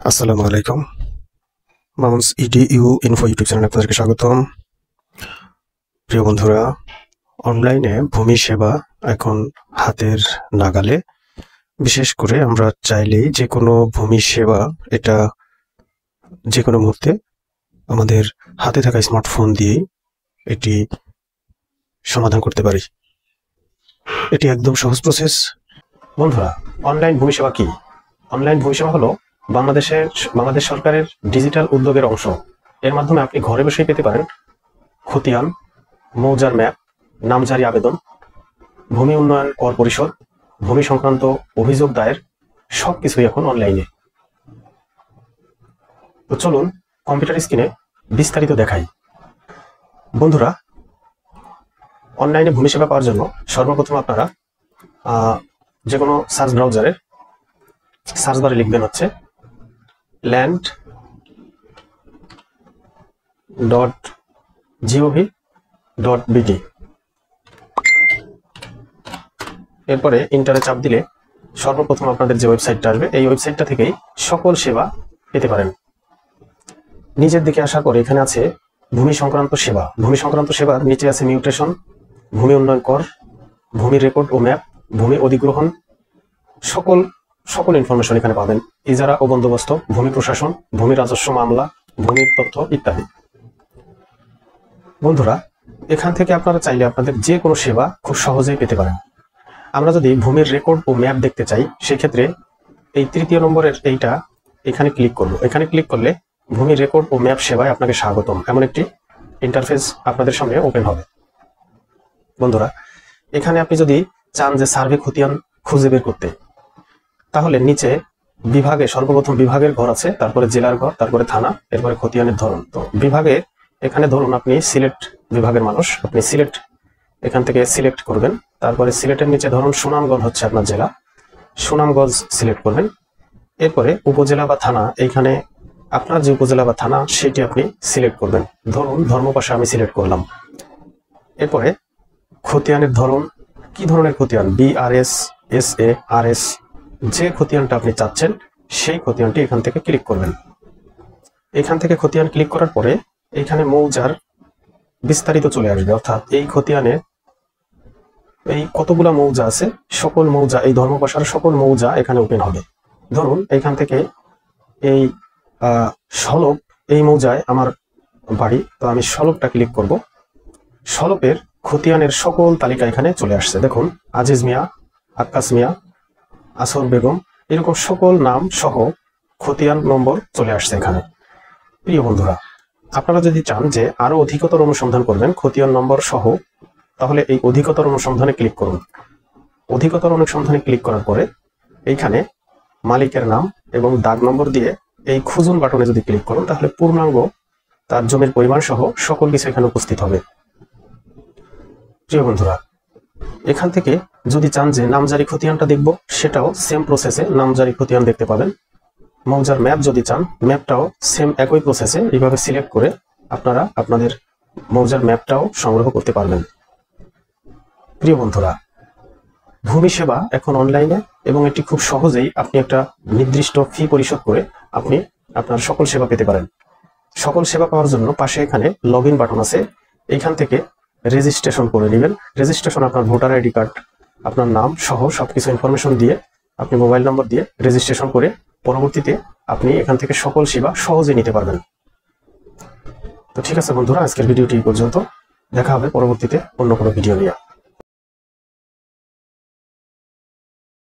আসসালামু আলাইকুম। Mamun's edu info YouTube চ্যানেলে আপনাদেরকে স্বাগতম। প্রিয় বন্ধুরা, অনলাইনে ভূমি সেবা এখন হাতের নাগালে। বিশেষ করে আমরা চাইলেই যে কোনো ভূমি সেবা এটা যে কোনো মুহূর্তে আমাদের হাতে থাকা স্মার্টফোন দিয়েই এটি সমাধান করতে পারি। এটি একদম সহজ প্রসেস। বন্ধুরা, অনলাইন ভূমি সেবা কি? অনলাইন ভূমি সেবা হলো বাংলাদেশ সরকারের ডিজিটাল উদ্যোগের অংশ। এর মাধ্যমে আপনি ঘরে বসেই পেতে পারেন খতিয়ান, মৌজার ম্যাপ, নামজারি আবেদন, ভূমি উন্নয়ন কর পরিশোধ, ভূমি সংক্রান্ত অভিযোগ দায়ের, সবকিছুই এখন অনলাইনে। তো চলুন কম্পিউটার স্ক্রিনে বিস্তারিত দেখাই। বন্ধুরা, অনলাইনে ভূমি সেবা পাওয়ার জন্য সর্বপ্রথম আপনারা যে কোনো সার্চ ব্রাউজারের সার্চ বারে লিখবেন হচ্ছে land.gov.bt। এরপরে ইন্টারে চাপ দিলে সর্বপ্রথম আপনাদের যে ওয়েবসাইটটা আসবে, এই ওয়েবসাইটটা থেকেই সকল সেবা পেতে পারেন। নিচের দিকে আসার পরে এখানে আছে ভূমি সংক্রান্ত সেবা। ভূমি সংক্রান্ত সেবার নিচে আছে মিউটেশন, ভূমি উন্নয়ন কর, ভূমি রেকর্ড ও ম্যাপ, ভূমি অধিগ্রহণ, সকল ইনফরমেশন এখানে পাবেন। ইজারা ও বন্দোবস্ত, ভূমি প্রশাসন, ভূমি রাজস্ব মামলা, ভূমির তথ্য ইত্যাদি। বন্ধুরা, এখান থেকে আপনারা চাইলে আপনাদের যে কোনো সেবা খুব সহজেই পেতে পারেন। আমরা যদি ভূমির রেকর্ড ও ম্যাপ দেখতে চাই, সেক্ষেত্রে এই তৃতীয় নম্বরের এইটা এখানে ক্লিক করব। এখানে ক্লিক করলে ভূমি রেকর্ড ও ম্যাপ সেবায় আপনাকে স্বাগতম এমন একটি ইন্টারফেস আপনাদের সামনে ওপেন হবে। বন্ধুরা, এখানে আপনি যদি চান যে সার্ভে খতিয়ান খুঁজে বের করতে, তাহলে নিচে বিভাগে সর্বপ্রথম বিভাগের ঘর আছে, তারপরে জেলার ঘর, তারপরে থানা, এরপরে খতিয়ানের ধরন। তো বিভাগে এখানে ধরুন আপনি সিলেট বিভাগের মানুষ, আপনি সিলেট এখান থেকে সিলেক্ট করবেন। তারপরে সিলেটের নিচে ধরুন সুনামগঞ্জ হচ্ছে আপনার জেলা, সুনামগঞ্জ সিলেক্ট করবেন। এরপরে উপজেলা বা থানা, এইখানে আপনার যে উপজেলা বা থানা সেটি আপনি সিলেক্ট করবেন। ধরুন ধর্মপাশা আমি সিলেক্ট করলাম। এরপরে খতিয়ানের ধরন, কি ধরনের খতিয়ান, BRS, SA, RS, যে খতিয়ানটা আপনি চাচ্ছেন সেই খতিয়ানটি এখান থেকে ক্লিক করবেন। এখান থেকে খতিয়ান ক্লিক করার পরে এখানে মৌজার বিস্তারিত চলে আসবে, অর্থাৎ এই খতিয়ানে এই কতগুলা মৌজা আছে, সকল মৌজা, এই ধর্মপাশার সকল মৌজা এখানে ওপেন হবে। ধরুন এখান থেকে এই সলপ, এই মৌজায় আমার বাড়ি, তো আমি সলপটা ক্লিক করব। সলপের খতিয়ানের সকল তালিকা এখানে চলে আসছে। দেখুন আজিজ মিয়া, আক্কাস মিয়া, আসর বেগম, এরকম সকল নাম সহ খতিয়ান নম্বর চলে আসছে এখানে। প্রিয় বন্ধুরা, আপনারা যদি চান যে আরো অধিকতর অনুসন্ধান করবেন খতিয়ান নম্বর সহ, তাহলে এই অধিকতর অনুসন্ধানে ক্লিক করুন। অধিকতর অনুসন্ধানে ক্লিক করার পরে এইখানে মালিকের নাম এবং দাগ নম্বর দিয়ে এই খুঁজুন বাটনে যদি ক্লিক করুন, তাহলে পূর্ণাঙ্গ তার জমির পরিমাণ সহ সকল কিছু এখানে উপস্থিত হবে। প্রিয় বন্ধুরা, এখান থেকে যদি চান যে নামজারি খতিয়ানটা দেখব, সেটাও সেম প্রসেসে নামজারি খতিয়ান দেখতে পাবেন। মৌজার ম্যাপ যদি চান, ম্যাপটাও সেম একই প্রসেসে এইভাবে সিলেক্ট করে আপনারা আপনাদের মৌজার ম্যাপটাও সংগ্রহ করতে পারবেন। প্রিয় বন্ধুরা, ভূমি সেবা এখন অনলাইনে এবং এটি খুব সহজেই আপনি একটা নির্দিষ্ট ফি পরিশোধ করে আপনি আপনার সকল সেবা পেতে পারেন। সকল সেবা পাওয়ার জন্য পাশে এখানে লগ ইন বাটন আছে, এইখান থেকে রেজিস্ট্রেশন করে নেবেন। রেজিস্ট্রেশন আপনার ভোটার আইডি কার্ড, আপনার নাম সহ সবকিছু ইনফরমেশন দিয়ে আপনি মোবাইল নম্বর দিয়ে রেজিস্ট্রেশন করে পরবর্তীতে আপনি এখান থেকে সকল সেবা সহজে নিতে পারবেন। তো ঠিক আছে বন্ধুরা, আজকের ভিডিওটি এই পর্যন্ত। দেখা হবে পরবর্তীতে অন্য কোনো ভিডিও নিয়ে।